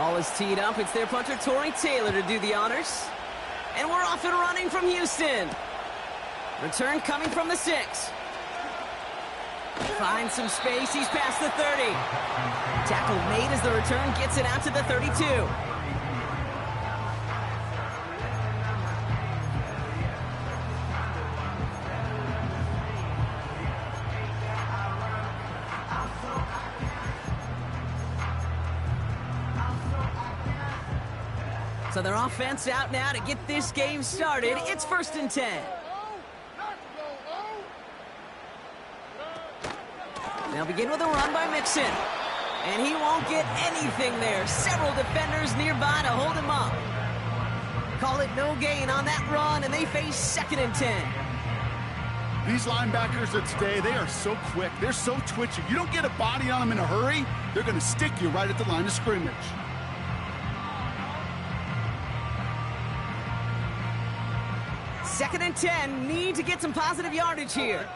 Ball is teed up. It's their punter, Tory Taylor, to do the honors. And we're off and running from Houston. Return coming from the 6. Finds some space. He's past the 30. Tackle made as the return gets it out to the 32. So their offense out now to get this game started. It's 1st and 10. They'll begin with a run by Mixon. And he won't get anything there. Several defenders nearby to hold him up. Call it no gain on that run, and they face 2nd and 10. These linebackers of today, they are so quick. They're so twitchy. You don't get a body on them in a hurry, they're going to stick you right at the line of scrimmage. Second and 10, need to get some positive yardage here.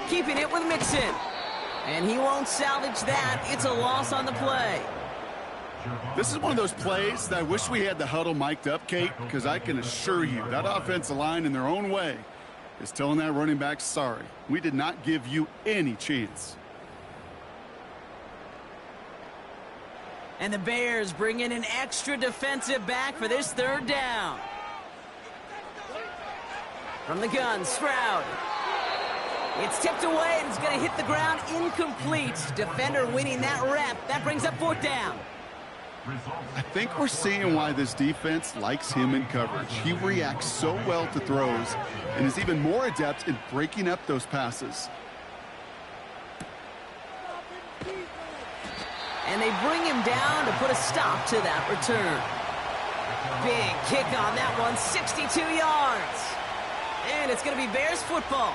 Keeping it with Mixon. And he won't salvage that. It's a loss on the play. This is one of those plays that I wish we had the huddle mic'd up, Kate, because I can assure you that offensive line in their own way is telling that running back, sorry, we did not give you any chance. And the Bears bring in an extra defensive back for this 3rd down. From the gun, Stroud. It's tipped away, and it's going to hit the ground incomplete. Defender winning that rep. That brings up 4th down. I think we're seeing why this defense likes him in coverage. He reacts so well to throws and is even more adept in breaking up those passes. And they bring him down to put a stop to that return. Big kick on that one, 62 yards. And it's going to be Bears football.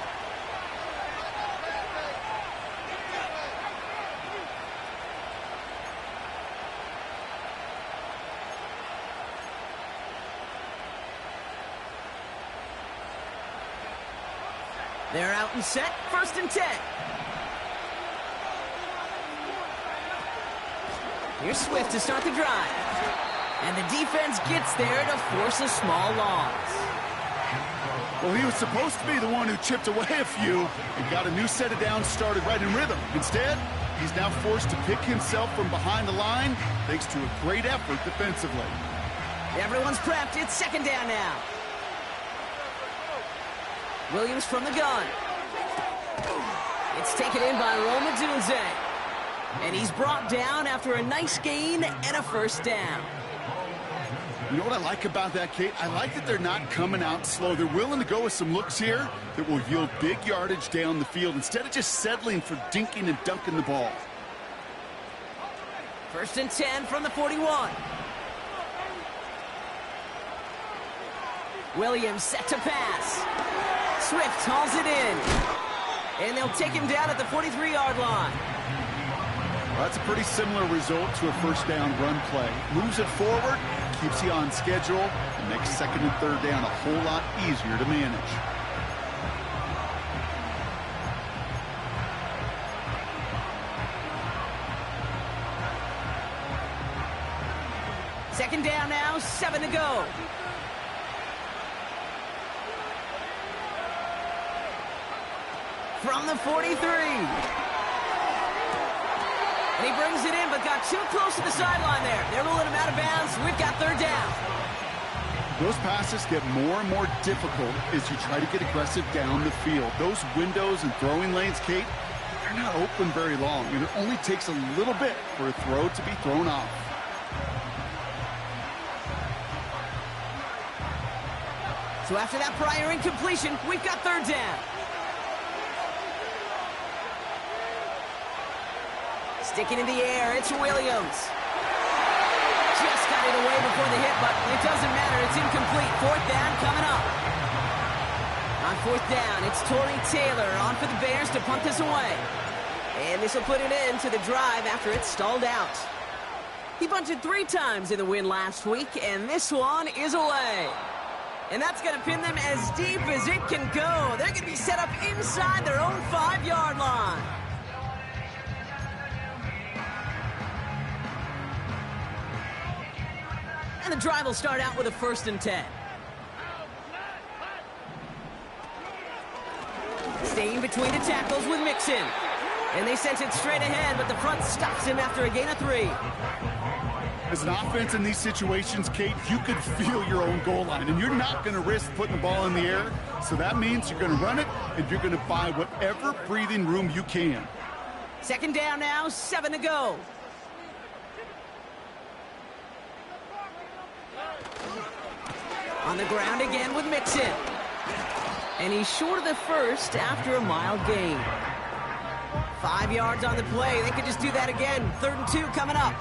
They're out and set, 1st and 10. Here's Swift to start the drive. And the defense gets there to force a small loss. Well, he was supposed to be the one who chipped away a few and got a new set of downs started right in rhythm. Instead, he's now forced to pick himself from behind the line thanks to a great effort defensively. Everyone's prepped. It's 2nd down now. Williams from the gun. It's taken in by Rome Odunze. And he's brought down after a nice gain and a 1st down. You know what I like about that, Kate? I like that they're not coming out slow. They're willing to go with some looks here that will yield big yardage down the field instead of just settling for dinking and dunking the ball. 1st and 10 from the 41. Williams set to pass. Swift hauls it in. And they'll take him down at the 43-yard line. Well, that's a pretty similar result to a 1st down run play. Moves it forward, keeps you on schedule, and makes 2nd and 3rd down a whole lot easier to manage. Second down now, 7 to go. From the 43. And he brings it in, but got too close to the sideline there. They're rolling him out of bounds. We've got 3rd down. Those passes get more and more difficult as you try to get aggressive down the field. Those windows and throwing lanes, Kate, they're not open very long, and it only takes a little bit for a throw to be thrown off. So after that prior incompletion, we've got 3rd down. Sticking in the air, it's Williams. Just got it away before the hit, but it doesn't matter. It's incomplete. 4th down coming up. On 4th down, it's Tory Taylor on for the Bears to punt this away. And this will put an end to the drive after it's stalled out. He bunted 3 times in the win last week, and this one is away. And that's going to pin them as deep as it can go. They're going to be set up inside their own 5-yard line. And the drive will start out with a 1st and 10. Staying between the tackles with Mixon. And they sent it straight ahead, but the front stops him after a gain of 3. As an offense in these situations, Kate, you could feel your own goal line, and you're not going to risk putting the ball in the air. So that means you're going to run it, and you're going to buy whatever breathing room you can. 2nd down now, 7 to go. On the ground again with Mixon. And he's short of the 1st after a mild gain. 5 yards on the play. They could just do that again. 3rd and 2 coming up.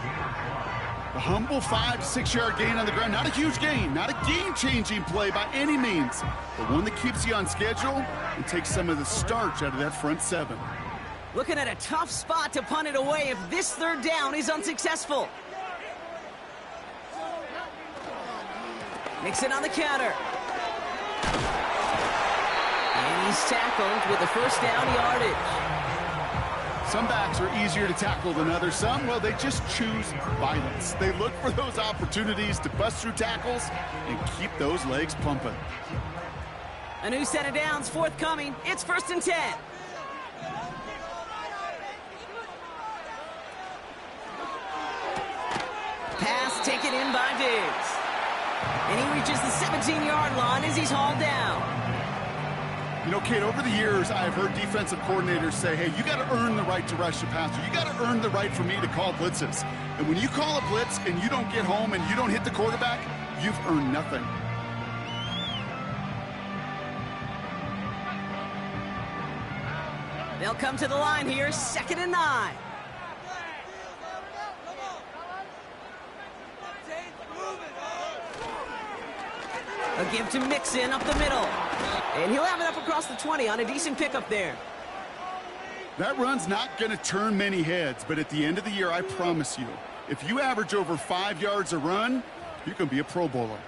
A humble 5 to 6 yard gain on the ground. Not a huge gain, not a game-changing play by any means, but one that keeps you on schedule and takes some of the starch out of that front 7. Looking at a tough spot to punt it away if this 3rd down is unsuccessful. Mixon on the counter. And he's tackled with the 1st down yardage. Some backs are easier to tackle than others. Some, well, they just choose violence. They look for those opportunities to bust through tackles and keep those legs pumping. A new set of downs forthcoming. It's 1st and 10. Pass taken in by Diggs. And he reaches the 17-yard line as he's hauled down. You know, Kate, over the years, I've heard defensive coordinators say, hey, you got to earn the right to rush the passer. You got to earn the right for me to call blitzes. And when you call a blitz and you don't get home and you don't hit the quarterback, you've earned nothing. They'll come to the line here, 2nd and 9. A give to Mixon up the middle. And he'll have it up across the 20 on a decent pickup there. That run's not going to turn many heads, but at the end of the year, I promise you, if you average over 5 yards a run, you can be a Pro Bowler.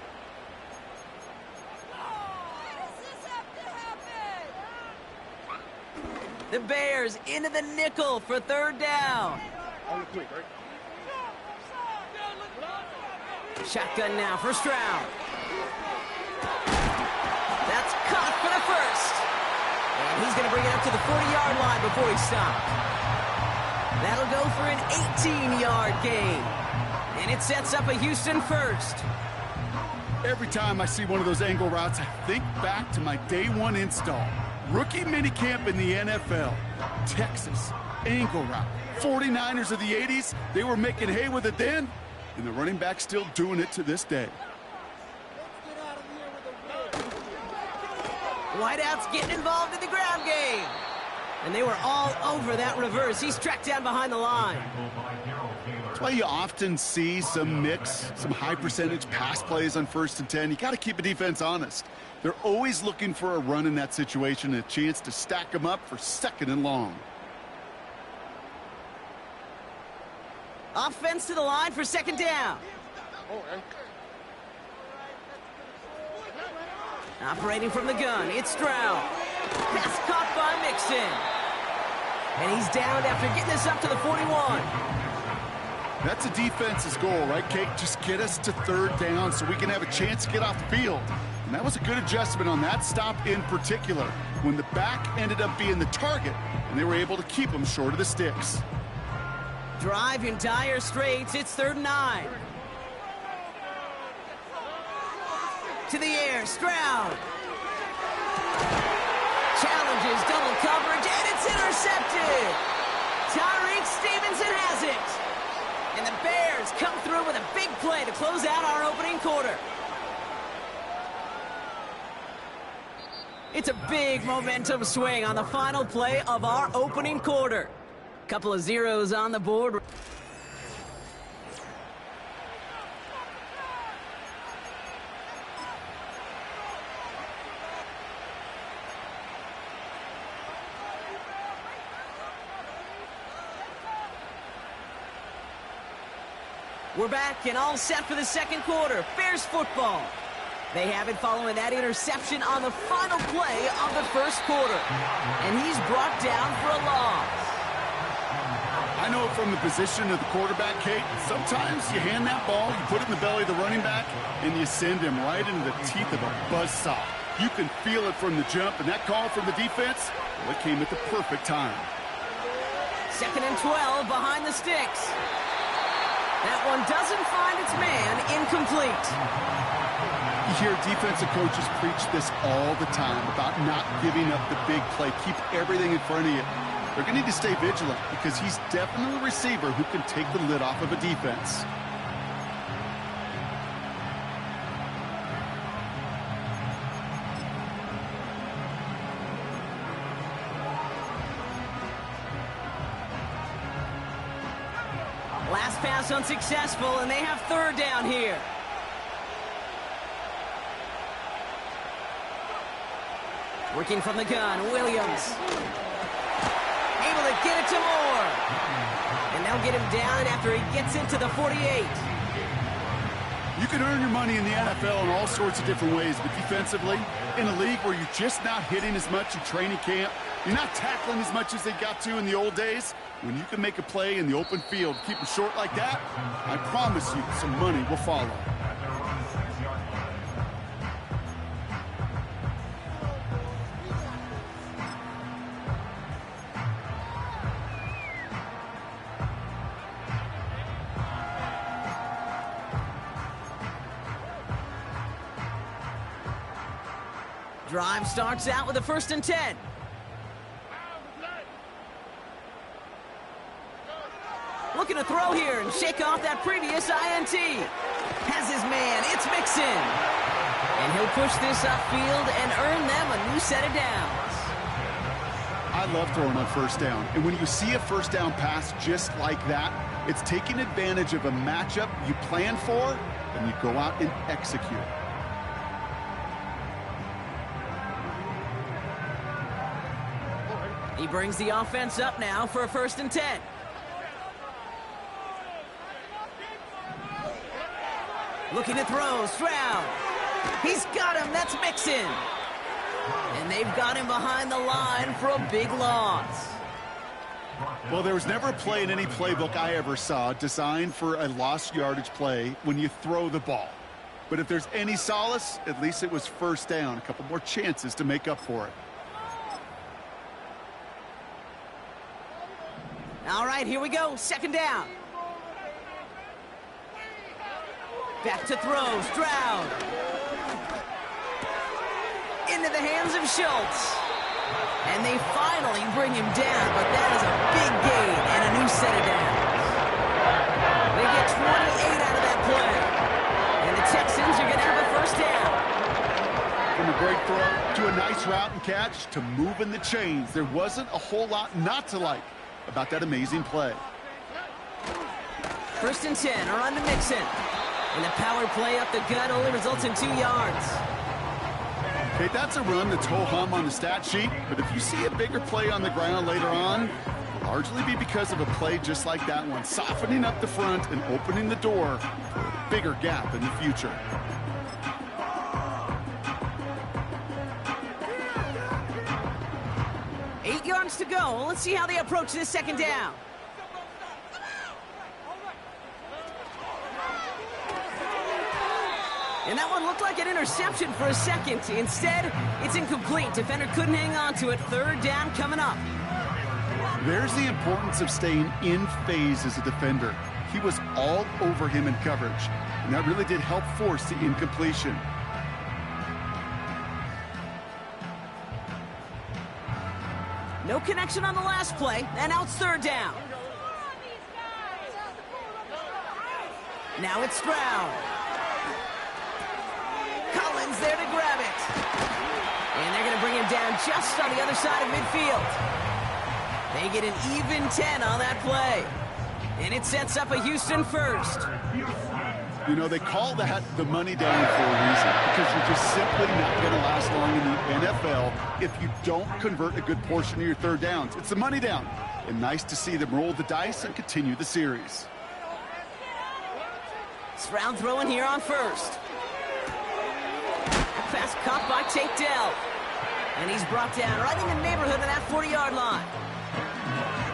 The Bears into the nickel for 3rd down. Shotgun now, 1st round. That's caught for the 1st. And he's going to bring it up to the 40-yard line before he stopped. That'll go for an 18-yard gain. And it sets up a Houston 1st. Every time I see one of those angle routes, I think back to my day 1 install. Rookie minicamp in the NFL. Texas, angle route. 49ers of the 80s, they were making hay with it then, and the running back's still doing it to this day. Wideouts getting involved in the ground game. And they were all over that reverse. He's tracked down behind the line. That's why you often see some mix, some high percentage pass plays on 1st and 10. You got to keep a defense honest. They're always looking for a run in that situation and a chance to stack them up for 2nd and long. Offense to the line for 2nd down. Operating from the gun, it's Stroud. Pass caught by Mixon. And he's downed after getting this up to the 41. That's a defense's goal, right, Kate? Just get us to 3rd down so we can have a chance to get off the field. And that was a good adjustment on that stop in particular, when the back ended up being the target, and they were able to keep him short of the sticks. Drive in dire straits, it's 3rd and 9. To the air, Stroud. Challenges double coverage, and it's intercepted. Tyreek Stevenson has it. And the Bears come through with a big play to close out our opening quarter. It's a big momentum swing on the final play of our opening quarter. Couple of zeros on the board. We're back and all set for the 2nd quarter. Bears football. They have it following that interception on the final play of the 1st quarter. And he's brought down for a loss. I know from the position of the quarterback, Kate, sometimes you hand that ball, you put it in the belly of the running back, and you send him right into the teeth of a buzzsaw. You can feel it from the jump, and that call from the defense, well, it came at the perfect time. 2nd and 12 behind the sticks. That one doesn't find its man. Incomplete. You hear defensive coaches preach this all the time about not giving up the big play. Keep everything in front of you. They're going to need to stay vigilant because he's definitely a receiver who can take the lid off of a defense. Last pass unsuccessful, and they have 3rd down here. Working from the gun, Williams. Able to get it to Moore. And they'll get him down after he gets into the 48. You can earn your money in the NFL in all sorts of different ways, but defensively, in a league where you're just not hitting as much in training camp, you're not tackling as much as they got to in the old days, when you can make a play in the open field, keep them short like that, I promise you some money will follow. Drive starts out with a 1st and 10. Looking to throw here and shake off that previous INT. Has his man, it's Mixon. And he'll push this upfield and earn them a new set of downs. I love throwing on 1st down. And when you see a 1st down pass just like that, it's taking advantage of a matchup you plan for, and you go out and execute. He brings the offense up now for a 1st and 10. Looking to throw, Stroud. He's got him, that's Mixon. And they've got him behind the line for a big loss. Well, there was never a play in any playbook I ever saw designed for a lost yardage play when you throw the ball. But if there's any solace, at least it was 1st down. A couple more chances to make up for it. All right, here we go. 2nd down. Back to throw. Stroud. Into the hands of Schultz. And they finally bring him down, but that is a big gain and a new set of downs. They get 28 out of that play. And the Texans are going to have a 1st down. From a great throw to a nice route and catch to moving the chains, there wasn't a whole lot not to like about that amazing play. 1st and 10, a run to Mixon. And the power play up the gut only results in 2 yards. Okay, that's a run that's ho-hum on the stat sheet, but if you see a bigger play on the ground later on, it'll largely be because of a play just like that one, softening up the front and opening the door for a bigger gap in the future. Eight yards to go. Let's see how they approach this 2nd down. And that one looked like an interception for a second. Instead, it's incomplete. Defender couldn't hang on to it. 3rd down coming up. There's the importance of staying in phase as a defender. He was all over him in coverage, and that really did help force the incompletion. No connection on the last play, and now it's 3rd down. Now it's Stroud. Collins there to grab it. And they're going to bring him down just on the other side of midfield. They get an even 10 on that play. And it sets up a Houston 1st. You know, they call that the money down for a reason, because you're just simply not going to last long in the NFL if you don't convert a good portion of your 3rd downs. It's the money down. And nice to see them roll the dice and continue the series. Stroud throwing here on 1st. Pass caught by Tate Dell. And he's brought down right in the neighborhood of that 40-yard line.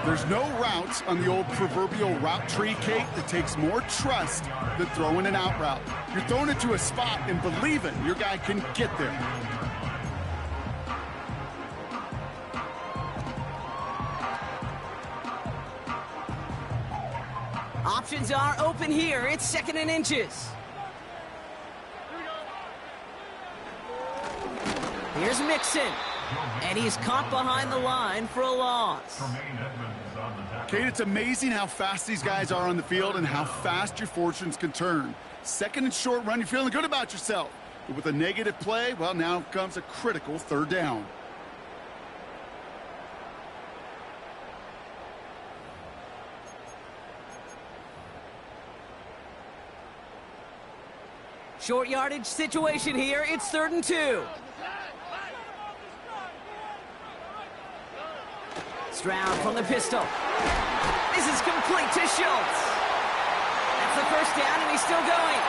There's no route on the old proverbial route tree, Kate, that takes more trust than throwing an out route. You're throwing it to a spot and believing your guy can get there. Options are open here. It's 2nd and inches. Here's Mixon. And he's caught behind the line for a loss. Kate, it's amazing how fast these guys are on the field and how fast your fortunes can turn. 2nd and short run, you're feeling good about yourself. But with a negative play, well, now comes a critical 3rd down. Short yardage situation here. It's 3rd and 2. Stroud from the pistol. This is complete to Schultz. That's the 1st down, and he's still going.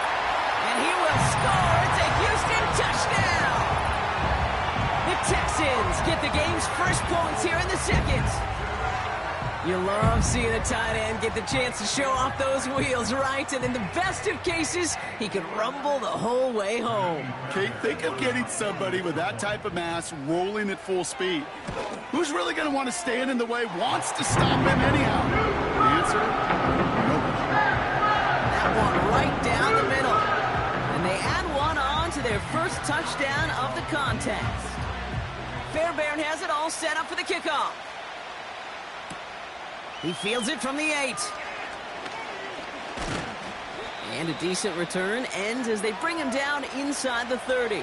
And he will score. It's a Houston touchdown. The Texans get the game's first points here in the 2nd. You love seeing a tight end get the chance to show off those wheels, right? And in the best of cases, he can rumble the whole way home. Kate, think of getting somebody with that type of mass rolling at full speed. Who's really going to want to stand in the way, wants to stop him anyhow? The answer? Nope. That one right down the middle. And they add one on to their first touchdown of the contest. Fairbairn has it all set up for the kickoff. He fields it from the 8. And a decent return ends as they bring him down inside the 30.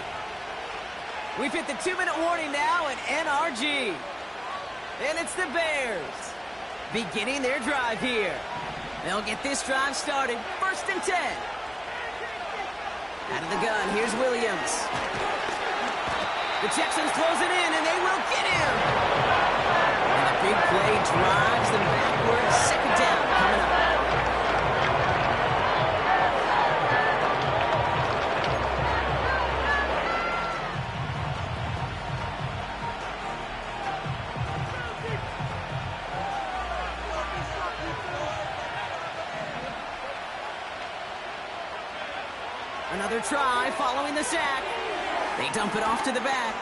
We've hit the 2-minute warning now at NRG. And it's the Bears beginning their drive here. They'll get this drive started. 1st and 10. Out of the gun, here's Williams. The Texans close it in, and they will get him. And the big play drives them backwards. 2nd down coming up. Another try following the sack. They dump it off to the back.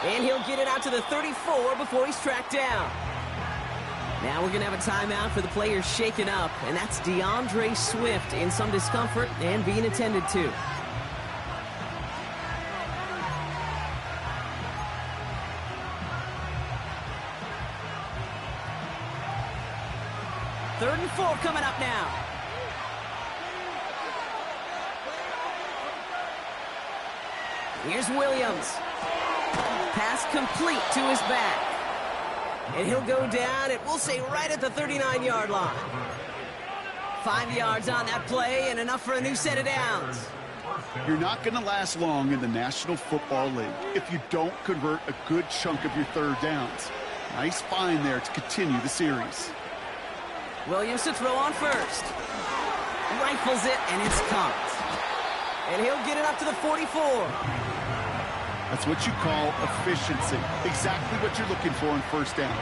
And he'll get it out to the 34 before he's tracked down. Now we're going to have a timeout for the players shaken up, and that's DeAndre Swift in some discomfort and being attended to. Third and 4 coming up now. Here's Williams. Pass complete to his back. And he'll go down, and we'll say right at the 39-yard line. 5 yards on that play and enough for a new set of downs. You're not going to last long in the National Football League if you don't convert a good chunk of your 3rd downs. Nice find there to continue the series. Williams to throw on first. Rifles it, and it's caught. And he'll get it up to the 44. That's what you call efficiency. Exactly what you're looking for in 1st down.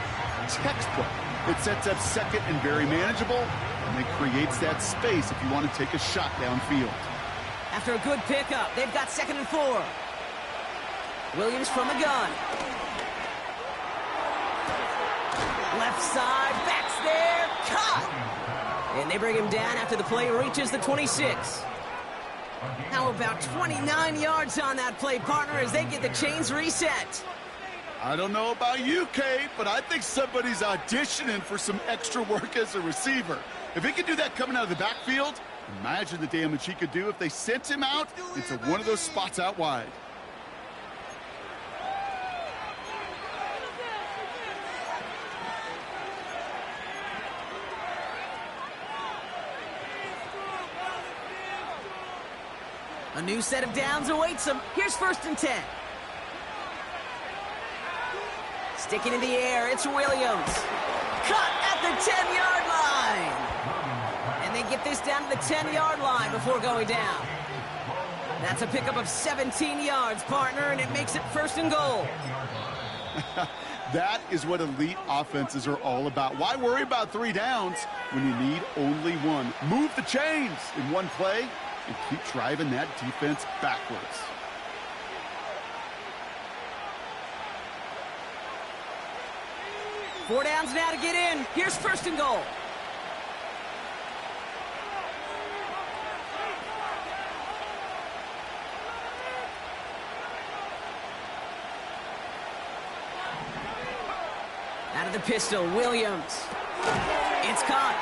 Textbook. It sets up 2nd and very manageable, and it creates that space if you want to take a shot downfield. After a good pickup, they've got 2nd and 4. Williams from the gun. Left side, backs there, caught! And they bring him down after the play reaches the 26. How about 29 yards on that play, partner, as they get the chains reset? I don't know about you, Kate, but I think somebody's auditioning for some extra work as a receiver. If he could do that coming out of the backfield, imagine the damage he could do if they sent him out into one of those spots out wide. A new set of downs awaits him. Here's 1st and 10. Sticking in the air, it's Williams. Cut at the 10-yard line. And they get this down to the 10-yard line before going down. That's a pickup of 17 yards, partner, and it makes it 1st and goal. That is what elite offenses are all about. Why worry about 3 downs when you need only 1? Move the chains in one play and keep driving that defense backwards. Four downs now to get in. Here's first and goal. Out of the pistol, Williams. It's caught.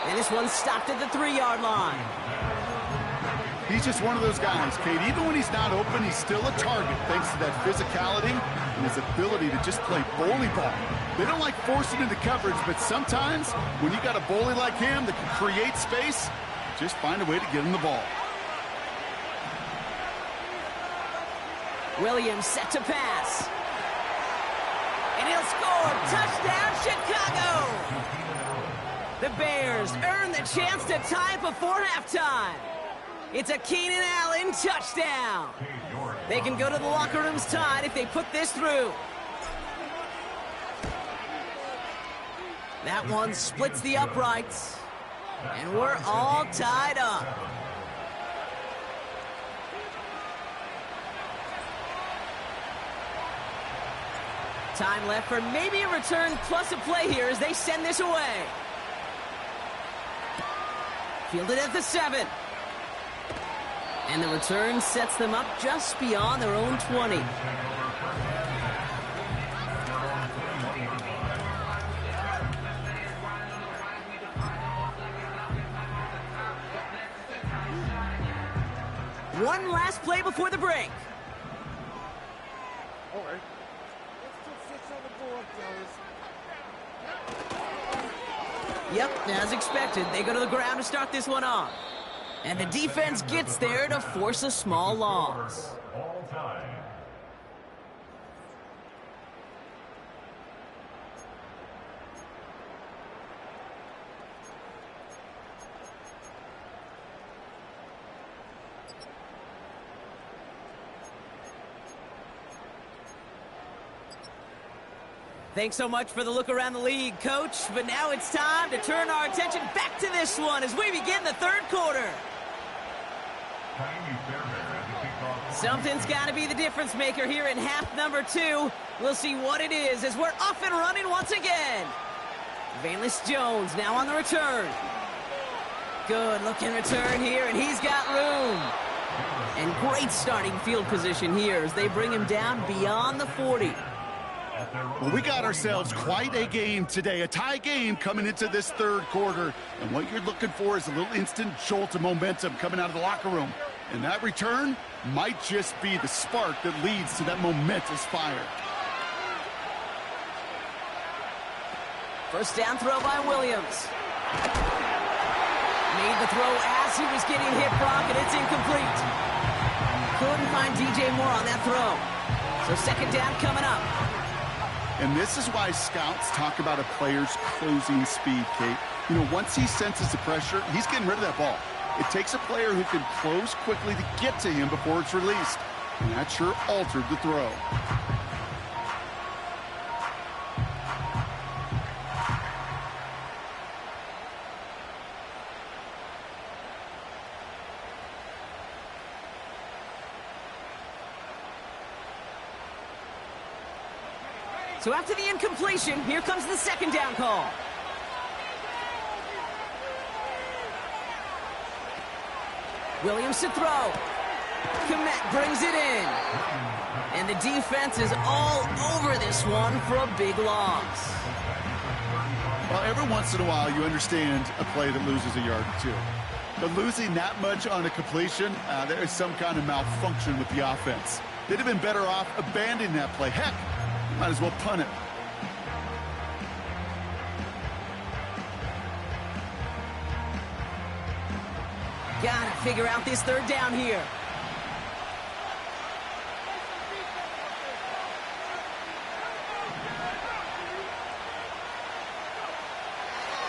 And this one's stopped at the 3-yard line. He's just one of those guys, Kate. Even when he's not open, he's still a target thanks to that physicality and his ability to just play bully ball. They don't like forcing into coverage, but sometimes when you got a bully like him that can create space, just find a way to get him the ball. Williams set to pass. And he'll score. Touchdown, Chicago! The Bears earn the chance to tie before halftime. It's a Keenan Allen touchdown. They can go to the locker rooms tied if they put this through. That one splits the uprights. And we're all tied up. Time left for maybe a return plus a play here as they send this away. Fielded at the 7. And the return sets them up just beyond their own 20. One last play before the break. All right. Let's put 6 on the board, fellas. Yep, as expected, they go to the ground to start this one off. And the defense gets there to force a small loss. Thanks so much for the look around the league, Coach. But now it's time to turn our attention back to this one as we begin the third quarter. Something's got to be the difference maker here in half number 2. We'll see what it is as we're off and running once again. Valus Jones now on the return. Good looking return here, and he's got room. And great starting field position here as they bring him down beyond the 40. Well, we got ourselves quite a game today, a tie game coming into this third quarter. And what you're looking for is a little instant jolt of momentum coming out of the locker room. And that return might just be the spark that leads to that momentous fire. First down throw by Williams. Made the throw as he was getting hit, Brock, and it's incomplete. Couldn't find DJ Moore on that throw. So second down coming up. And this is why scouts talk about a player's closing speed, Kate. You know, once he senses the pressure, he's getting rid of that ball. It takes a player who can close quickly to get to him before it's released. And that sure altered the throw. So after the incompletion, here comes the second down call. Williams to throw. Kmet brings it in. And the defense is all over this one for a big loss. Well, every once in a while you understand a play that loses a yard or two. But losing that much on a completion, there is some kind of malfunction with the offense. They'd have been better off abandoning that play. Heck, might as well punt it. Gotta figure out this third down here.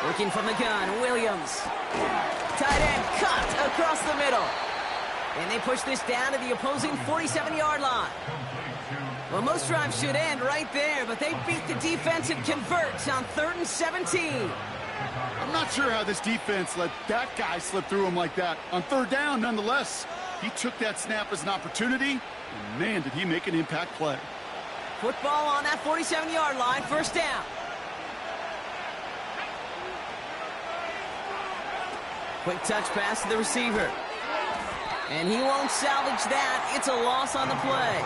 Working from the gun, Williams. Tight end cut across the middle. And they push this down to the opposing 47-yard line. Well, most drives should end right there, but they beat the defense and convert on 3rd and 17. I'm not sure how this defense let that guy slip through him like that. On 3rd down, nonetheless, he took that snap as an opportunity, and man, did he make an impact play. Football on that 47-yard line, 1st down. Quick touch pass to the receiver. And he won't salvage that. It's a loss on the play.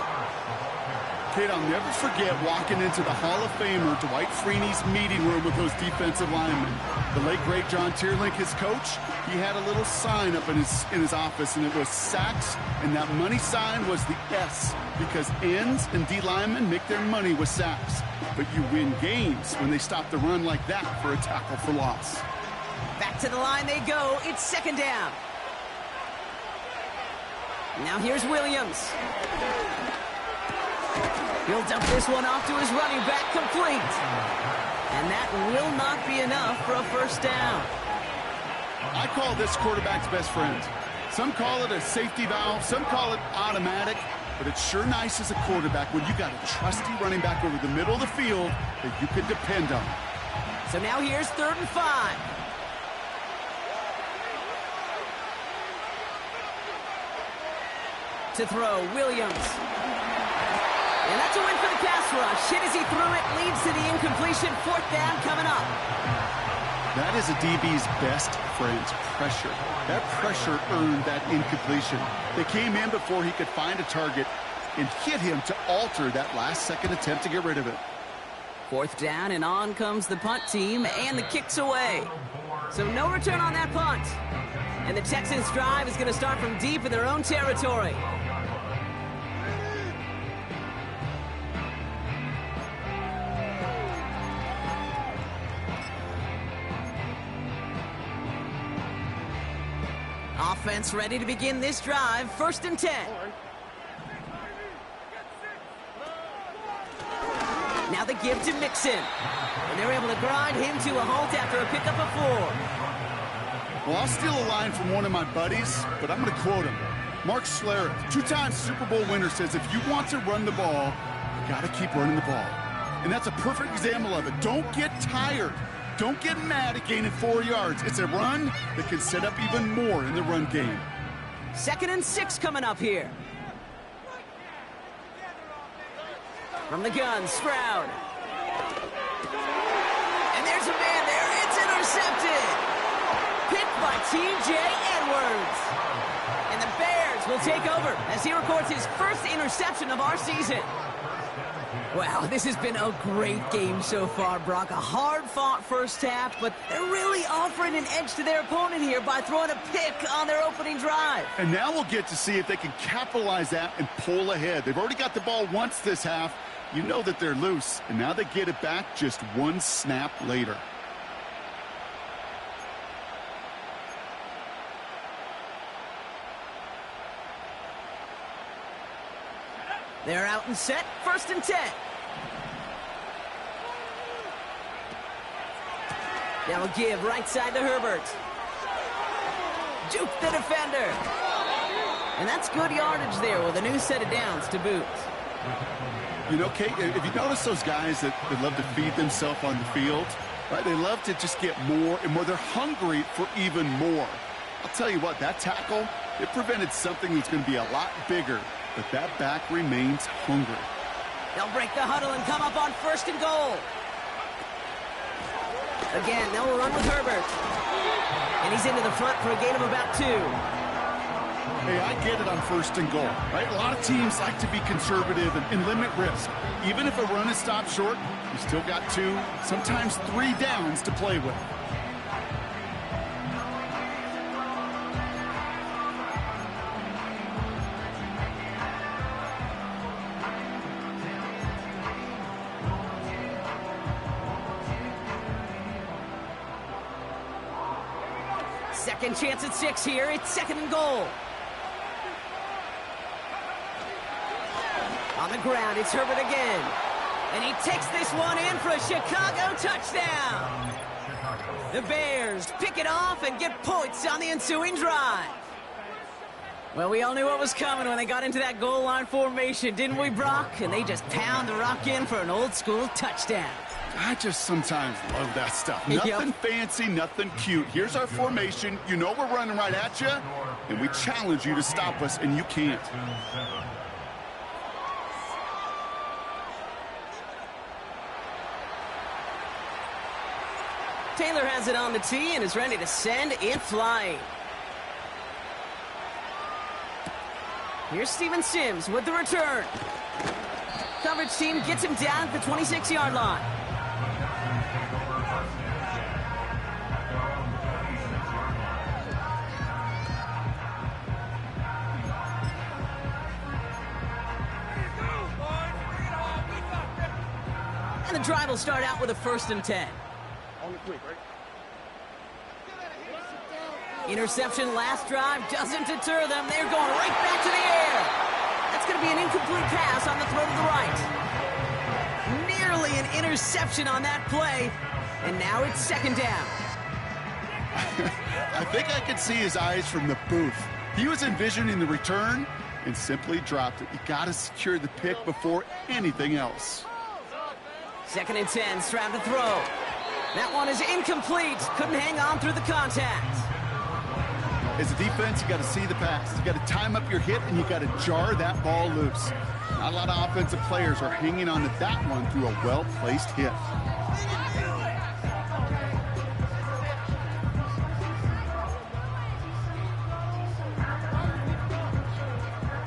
Kate, I'll never forget walking into the Hall of Famer Dwight Freeney's meeting room with those defensive linemen. The late, great John Tierlink, his coach, he had a little sign up in his office, and it was sacks, and that money sign was the S, because ends and D linemen make their money with sacks. But you win games when they stop the run like that for a tackle for loss. Back to the line they go. It's 2nd down. Now here's Williams. He'll dump this one off to his running back, complete. And that will not be enough for a 1st down. I call this quarterback's best friend. Some call it a safety valve, some call it automatic, but it's sure nice as a quarterback when you got a trusty running back over the middle of the field that you can depend on. So now here's 3rd and 5. To throw, Williams. And that's a win for the pass rush. Hit as he threw it, leads to the incompletion. 4th down coming up. That is a DB's best friend, pressure. That pressure earned that incompletion. They came in before he could find a target and hit him to alter that last-second attempt to get rid of it. 4th down, and on comes the punt team, and the kick's away. So no return on that punt. And the Texans' drive is going to start from deep in their own territory. Offense ready to begin this drive. 1st and 10. Now the give to Mixon. And they're able to grind him to a halt after a pickup of 4. Well, I'll steal a line from one of my buddies, but I'm going to quote him. Mark Schlereth, 2-time Super Bowl winner, says if you want to run the ball, you got to keep running the ball. And that's a perfect example of it. Don't get tired. Don't get mad at gaining 4 yards. It's a run that can set up even more in the run game. 2nd and 6 coming up here. From the gun, Stroud. And there's a man there. It's intercepted. Picked by T.J. Edwards. And the Bears will take over as he records his 1st interception of our season. Wow, this has been a great game so far, Brock. A hard-fought 1st half, but they're really offering an edge to their opponent here by throwing a pick on their opening drive. And now we'll get to see if they can capitalize that and pull ahead. They've already got the ball once this half. You know that they're loose, and now they get it back just 1 snap later. They're out and set. 1st and 10. Now a give right side to Herbert. Juke the defender. And that's good yardage there with a new set of downs to boot. You know, Kate, if you notice those guys that love to feed themselves on the field, right? They love to just get more and more. They're hungry for even more. I'll tell you what, that tackle, it prevented something that's going to be a lot bigger. But that back remains hungry. They'll break the huddle and come up on 1st and goal. Again, they'll run with Herbert. And he's into the front for a gain of about 2. Hey, I get it on 1st and goal, right? A lot of teams like to be conservative and limit risk. Even if a run is stopped short, you still got 2, sometimes 3 downs to play with. Second chance at 6 here. It's 2nd and goal. On the ground, it's Herbert again. And he takes this one in for a Chicago touchdown. The Bears pick it off and get points on the ensuing drive. Well, we all knew what was coming when they got into that goal line formation, didn't we, Brock? And they just pound the rock in for an old-school touchdown. I just sometimes love that stuff. Nothing fancy, nothing cute. Here's our formation. You know we're running right at you, and we challenge you to stop us, and you can't. Taylor has it on the tee and is ready to send it flying. Here's Steven Sims with the return. Coverage team gets him down at the 26-yard line. And the drive will start out with a 1st and 10. Interception last drive doesn't deter them. They're going right back to the air. That's going to be an incomplete pass on the throw to the right. Nearly an interception on that play. And now it's 2nd down. I think I could see his eyes from the booth. He was envisioning the return and simply dropped it. You got to secure the pick before anything else. 2nd and 10, Stroud to throw. That one is incomplete. Couldn't hang on through the contact. As a defense, you got to see the pass. You got to time up your hit, and you got to jar that ball loose. Not a lot of offensive players are hanging on to that one through a well-placed hit.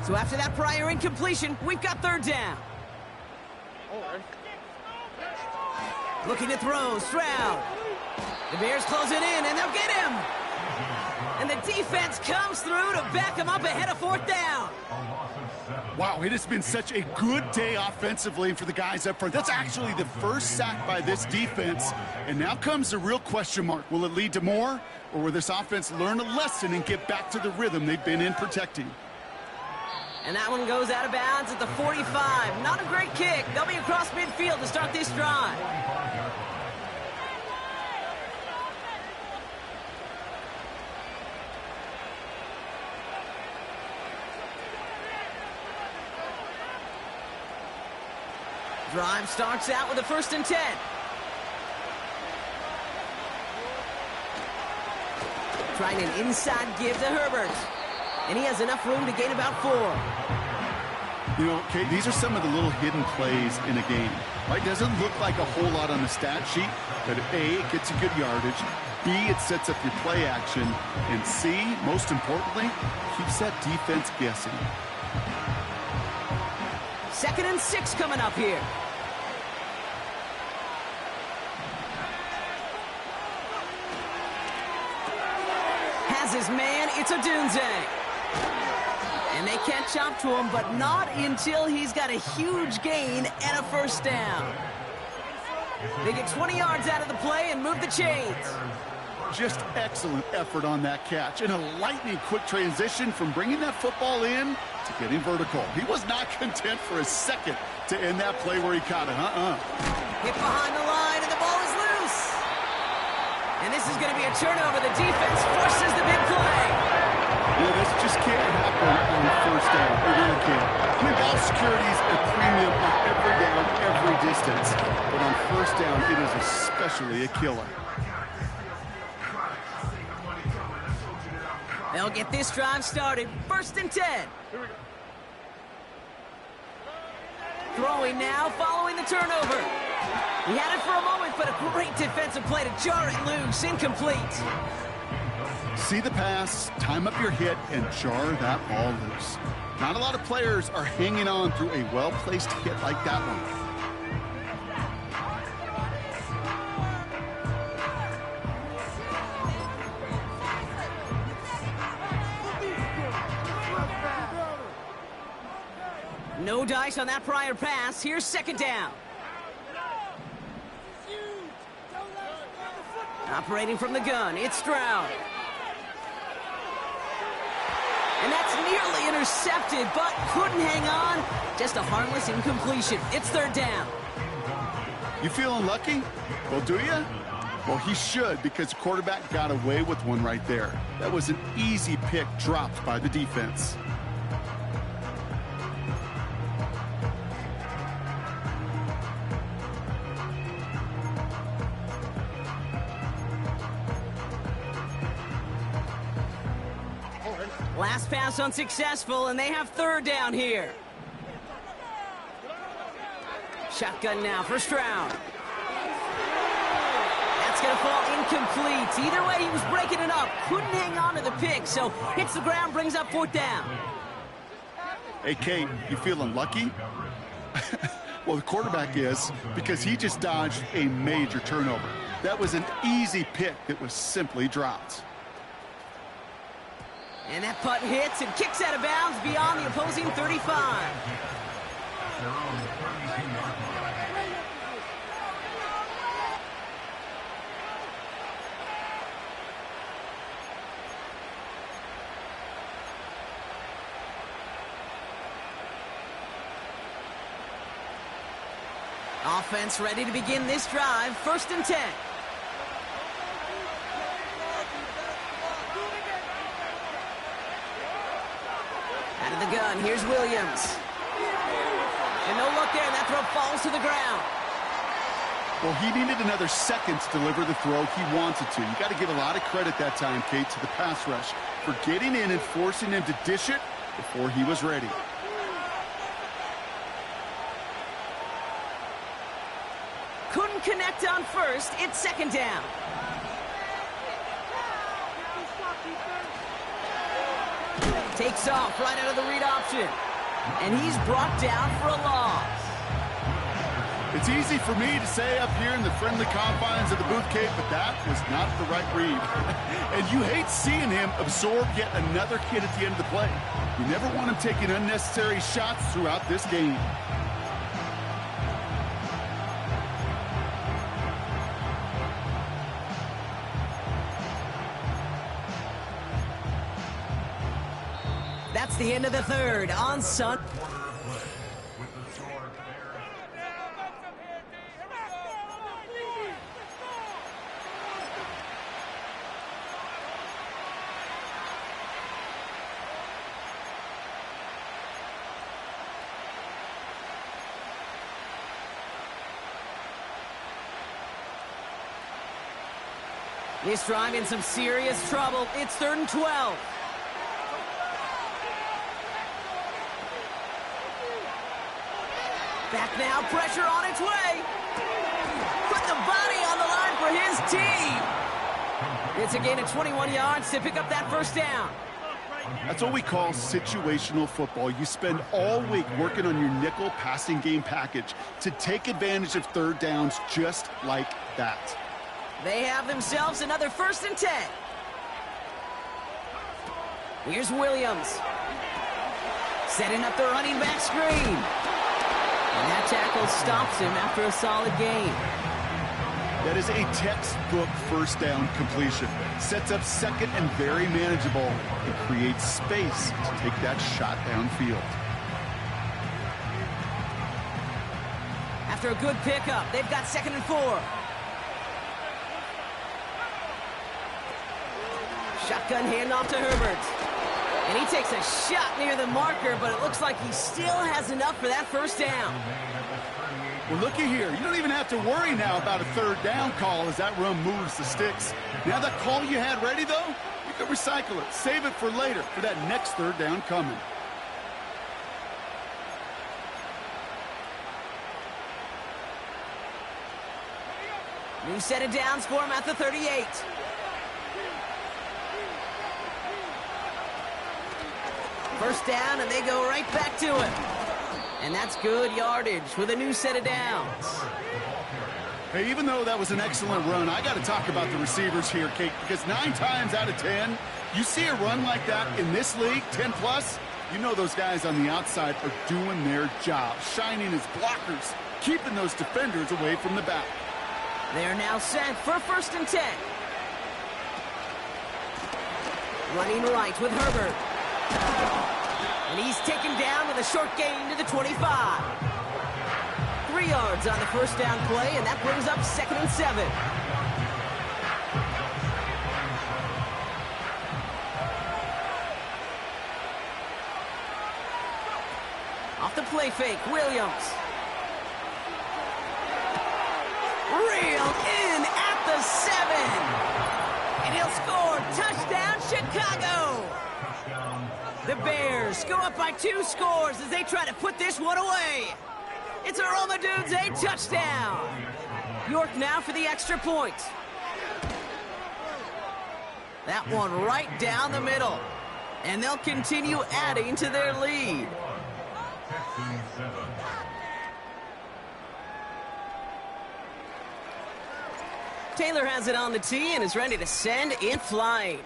So after that prior incompletion, we've got 3rd down. Looking to throw, Stroud. The Bears close it in, and they'll get him. And the defense comes through to back him up ahead of 4th down. Wow, it has been such a good day offensively for the guys up front. That's actually the first sack by this defense. And now comes the real question mark. Will it lead to more? Or will this offense learn a lesson and get back to the rhythm they've been in protecting? And that one goes out of bounds at the 45. Not a great kick. They'll be across midfield to start this drive. Drive starts out with a 1st and 10. Trying an inside give to Herbert. And he has enough room to gain about 4. You know, Kate, these are some of the little hidden plays in a game. Right? Doesn't look like a whole lot on the stat sheet, but A, it gets you good yardage. B, it sets up your play action. And C, most importantly, keeps that defense guessing. 2nd and 6 coming up here. Has his man, it's Odunze. And they catch up to him, but not until he's got a huge gain and a 1st down. They get 20 yards out of the play and move the chains. Just excellent effort on that catch. And a lightning quick transition from bringing that football in to getting vertical. He was not content for a second to end that play where he caught it. Hit behind the line, and the ball is loose. And this is going to be a turnover. The defense forces the big play. Yeah, this just can't happen on 1st down. It really can't. I mean, ball security is a premium on every down, every distance. But on 1st down, it is especially a killer. They'll get this drive started. 1st and 10. Throwing now, following the turnover. He had it for a moment, but a great defensive play to jar it loose. Incomplete. See the pass, time up your hit, and jar that ball loose. Not a lot of players are hanging on through a well-placed hit like that one. No dice on that prior pass. Here's 2nd down. Operating from the gun, it's Stroud. And that's nearly intercepted, but couldn't hang on. Just a harmless incompletion. It's 3rd down. You feeling lucky? Well, do you? Well, he should, because the quarterback got away with one right there. That was an easy pick dropped by the defense. Last pass unsuccessful, and they have third down here. Shotgun now for Stroud. That's going to fall incomplete. Either way, he was breaking it up. Couldn't hang on to the pick, so hits the ground, brings up fourth down. Hey, Kate, you feeling lucky? Well, the quarterback is, because he just dodged a major turnover. That was an easy pick that was simply dropped. And that punt hits and kicks out of bounds beyond the opposing 35. Offense ready to begin this drive. 1st and 10. Out of the gun, here's Williams. And no look there, and that throw falls to the ground. Well, he needed another second to deliver the throw he wanted to. You got to give a lot of credit that time, Kate, to the pass rush for getting in and forcing him to dish it before he was ready. Couldn't connect on first. It's 2nd down. Takes off right out of the read option. And he's brought down for a loss. It's easy for me to say up here in the friendly confines of the booth, Kate, but that was not the right read. And you hate seeing him absorb yet another hit at the end of the play. You never want him taking unnecessary shots throughout this game. That's the end of the 3rd on Sun. This drive in some serious trouble. It's 3rd and 12. Back now, pressure on its way. Put the body on the line for his team. It's a gain of 21 yards to pick up that 1st down. That's what we call situational football. You spend all week working on your nickel passing game package to take advantage of 3rd downs just like that. They have themselves another 1st and 10. Here's Williams. Setting up the running back screen. And that tackle stops him after a solid gain. That is a textbook 1st down completion. Sets up 2nd and very manageable and creates space to take that shot downfield. After a good pickup, they've got 2nd and 4. Shotgun handoff to Herbert. And he takes a shot near the marker, but it looks like he still has enough for that 1st down. Well, looky here. You don't even have to worry now about a 3rd down call as that run moves the sticks. Now that call you had ready, though, you can recycle it. Save it for later for that next 3rd down coming. New set of downs for him at the 38. First down, and they go right back to it. And that's good yardage with a new set of downs. Hey, even though that was an excellent run, I got to talk about the receivers here, Kate, because 9 times out of 10, you see a run like that in this league, 10+, you know those guys on the outside are doing their job, shining as blockers, keeping those defenders away from the back. They're now set for 1st and 10. Running right with Herbert. And he's taken down with a short gain to the 25. 3 yards on the 1st down play, and that brings up 2nd and 7. Off the play fake, Williams. Reeled in at the 7. And he'll score. Touchdown, Chicago. The Bears go up by 2 scores as they try to put this one away. It's a Romadudes a touchdown. York now for the extra point. That one right down the middle. And they'll continue adding to their lead. Taylor has it on the tee and is ready to send it flying.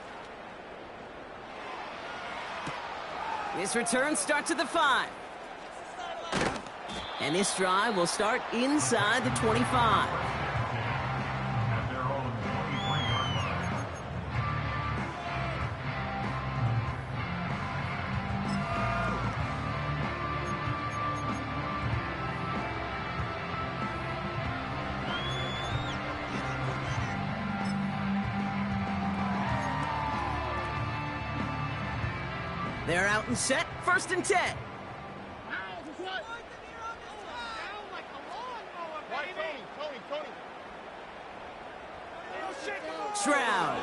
This return starts at the 5. And this drive will start inside the 25. They're out and set, 1st and 10. Stroud.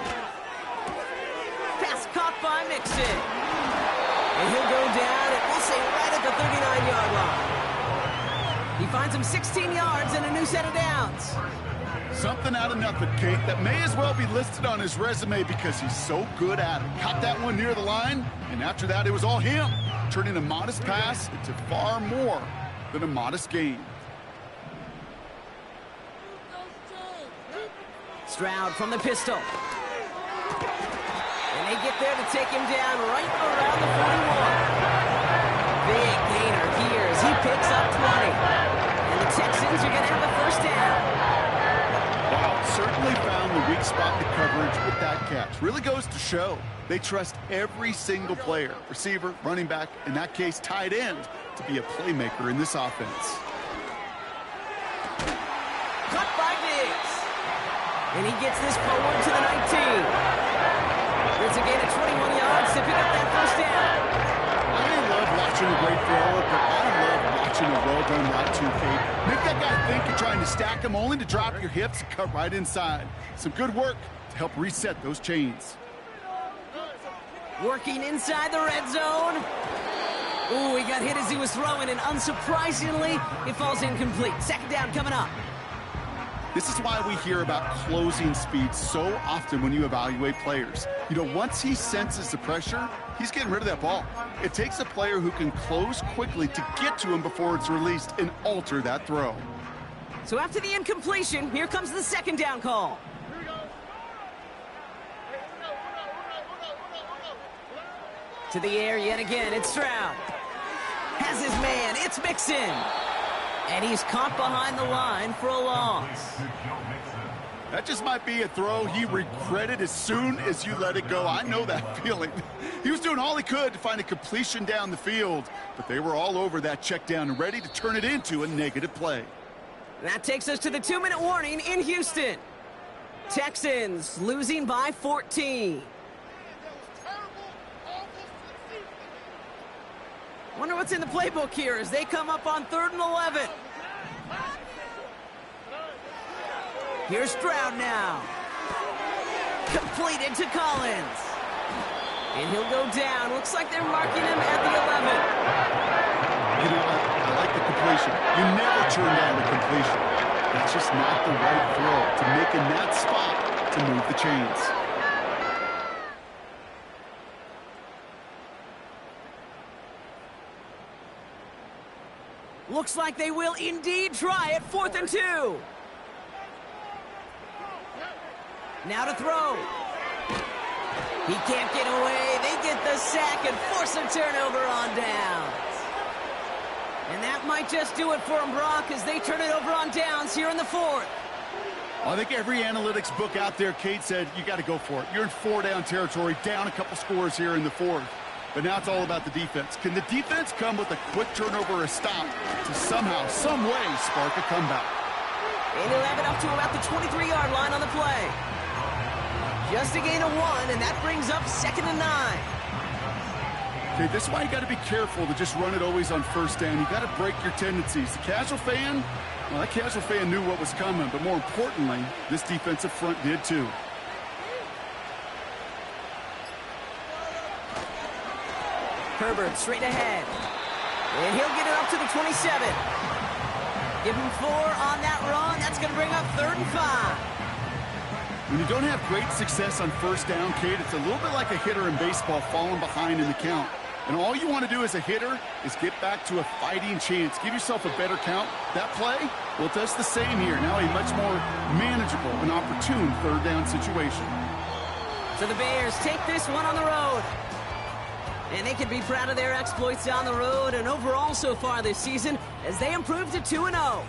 Pass caught by Mixon. And he'll go down, and we'll say right at the 39-yard line. He finds him 16 yards and a new set of downs. Something out of nothing, Kate, that may as well be listed on his resume because he's so good at it. Caught that one near the line, and after that, it was all him, turning a modest pass into far more than a modest gain. Stroud from the pistol. And they get there to take him down right around the 41. Big gainer here as he picks up 20. And the Texans are going to have the 1st down. Wow, certainly found the weak spot in the coverage with that catch. Really goes to show they trust every single player, receiver, running back, in that case tight end, to be a playmaker in this offense. Cut by Diggs. And he gets this forward to the 19. There's a gain of 21 yards to pick up that 1st down. I love watching a great throw, but I love watching a well-done route to Kate. Make that guy think you're trying to stack him only to drop your hips and cut right inside. Some good work to help reset those chains. Working inside the red zone. Ooh, he got hit as he was throwing, and unsurprisingly, it falls incomplete. 2nd down coming up. This is why we hear about closing speed so often when you evaluate players. You know, once he senses the pressure, he's getting rid of that ball. It takes a player who can close quickly to get to him before it's released and alter that throw. So after the incompletion, here comes the 2nd down call. To the air yet again, it's Stroud. Has his man, it's Mixon. And he's caught behind the line for a loss. That just might be a throw he regretted as soon as you let it go. I know that feeling. He was doing all he could to find a completion down the field, but they were all over that check down and ready to turn it into a negative play. That takes us to the 2-minute warning in Houston. Texans losing by 14. Wonder what's in the playbook here as they come up on 3rd and 11. Here's Stroud now. Completed to Collins. And he'll go down. Looks like they're marking him at the 11. You know, I like the completion. You never turn down the completion. It's just not the right throw to make in that spot to move the chains. Looks like they will indeed try it. 4th and 2. Now to throw. He can't get away. They get the sack and force a turnover on downs. And that might just do it for him, Brock, as they turn it over on downs here in the 4th. Well, I think every analytics book out there, Kate, said you got to go for it. You're in 4-down territory, down a couple scores here in the 4th. But now it's all about the defense. Can the defense come with a quick turnover or a stop to somehow, some way, spark a comeback? And he'll have it up to about the 23-yard line on the play. Just a gain of 1, and that brings up 2nd and 9. Okay, this is why you got to be careful to just run it always on first down. You got to break your tendencies. The casual fan, well, that casual fan knew what was coming, but more importantly, this defensive front did too. Herbert straight ahead. And he'll get it up to the 27. Give him 4 on that run. That's going to bring up 3rd and 5. When you don't have great success on first down, Kate, it's a little bit like a hitter in baseball falling behind in the count. And all you want to do as a hitter is get back to a fighting chance. Give yourself a better count. That play, well, it does the same here. Now a much more manageable and opportune 3rd down situation. So the Bears take this one on the road. And they can be proud of their exploits on the road and overall so far this season as they improve to 2-0.